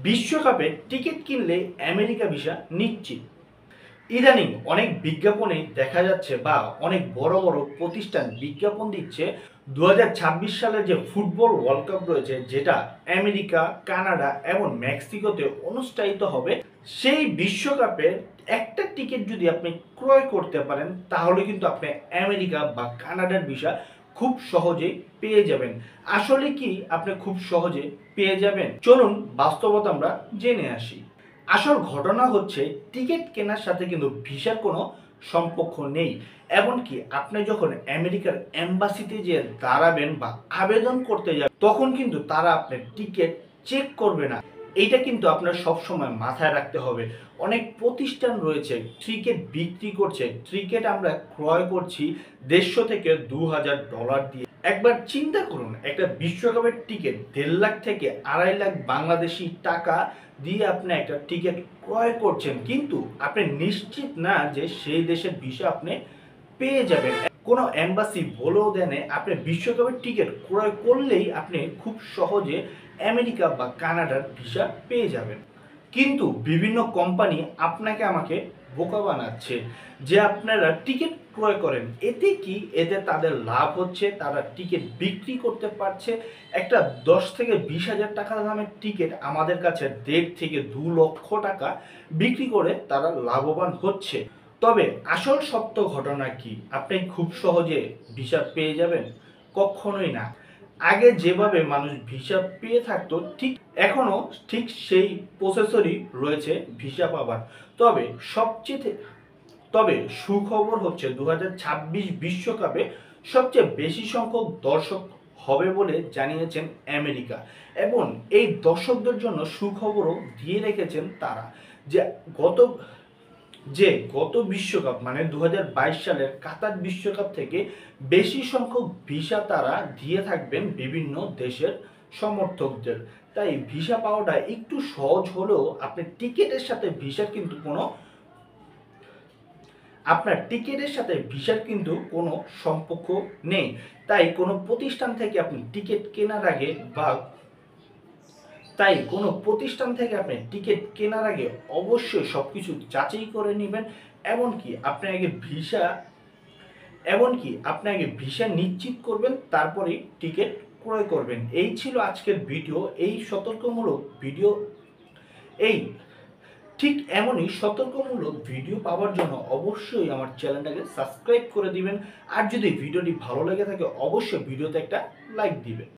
বিশ্বকাপে টিকিট কিনলে America visa নিশ্চিত। ইদানিং অনেক বিজ্ঞাপনে দেখা যাচ্ছে বা অনেক বড় বড় প্রতিষ্ঠান বিজ্ঞাপন দিচ্ছে 2026 সালের যে ফুটবল ওয়ার্ল্ড কাপ রয়েছে, যেটা আমেরিকা, কানাডা এবং মেক্সিকোতে অনুষ্ঠিত হবে, সেই বিশ্বকাপের একটা টিকিট যদি আপনি ক্রয় করতে পারেন তাহলে কিন্তু আপনি আমেরিকা বা কানাডার ভিসা খুব সহজেই পেয়ে যাবেন। আসলে কি আপনি খুব সহজে পেয়ে যাবেন? চলুন বাস্তবতা আমরা জেনে আসি। আসল ঘটনা হচ্ছে, টিকিট কেনার সাথে কিন্তু ভিসার কোনো সম্পর্ক নেই। এমনকি আপনি যখন আমেরিকার এম্বাসিতে যে দাঁড়াবেন বা আবেদন করতে যাবেন, তখন কিন্তু তারা আপনার টিকিট চেক করবে না। এইটা কিন্তু আপনার সবসময় মাথায় রাখতে হবে। অনেক প্রতিষ্ঠান রয়েছে টিকিট বিক্রি করছে, টিকিট আমরা ক্রয় করছি 150 থেকে $2000 দিয়ে। একবার চিন্তা করুন, একটা বিশ্বকাপের টিকিট 1.5 লাখ থেকে 2.5 লাখ বাংলাদেশি টাকা দিয়ে আপনি একটা টিকিট ক্রয় করছেন, কিন্তু আপনি নিশ্চিত না যে সেই দেশের ভিসা আপনি পেয়ে যাবেন। কোনো এম্বাসি বলেও দেন আপনি বিশ্বকাপের টিকিট ক্রয় করলেই আপনি খুব সহজে আমেরিকা বা কানাডার ভিসা পেয়ে যাবেন। কিন্তু বিভিন্ন কোম্পানি আপনাকে আমাকে বোকা বানাচ্ছে যে আপনারা টিকিট ক্রয় করেন, এতে কি? এতে তাদের লাভ হচ্ছে, তারা টিকিট বিক্রি করতে পারছে। একটা 10 থেকে 20 হাজার টাকা দামের টিকিট আমাদের কাছে 1.5 থেকে 2 লক্ষ টাকা বিক্রি করে তারা লাভবান হচ্ছে। তবে আসল সত্য ঘটনা কি? আপনি খুব সহজে ভিসা পেয়ে যাবেন? কখনোই না। আগে যেভাবে মানুষ ভিসা পেয়ে থাকতো, ঠিক এখনো ঠিক সেই প্রসেসরই রয়েছে ভিসা পাবার। তবে সবচেয়ে তবে সুখবর হচ্ছে 2026 বিশ্বকাপে সবচেয়ে বেশি সংখ্যক দর্শক হবে বলে জানিয়েছেন আমেরিকা, এবং এই দর্শকদের জন্য সুখবরও দিয়ে রেখেছেন তারা, যে গত গত বিশ্বকাপ মানে 2022 সালের কাতার বিশ্বকাপ থেকে বেশি সংখ্যক ভিসা তারা দিয়ে থাকবেন বিভিন্ন দেশের সমর্থকদের। তাই ভিসা পাওয়াটা একটু সহজ হলেও আপনার টিকিটের সাথে কোনো সম্পর্ক নেই। তাই কোনো প্রতিষ্ঠান থেকে আপনি টিকিট কেনার আগে বা অবশ্যই সবকিছু যাচাই করে নেবেন। এমনকি আপনি আগে ভিসা নিশ্চিত করবেন, তারপরে টিকিট ক্রয় করবেন। এই ছিল আজকের ভিডিও। এই ঠিক এমনই সতর্কমূলক ভিডিও পাওয়ার জন্য অবশ্যই আমার চ্যানেলটাকে সাবস্ক্রাইব করে দিবেন। আর যদি ভিডিওটি ভালো লেগে থাকে অবশ্যই ভিডিওতে একটা লাইক দিবেন।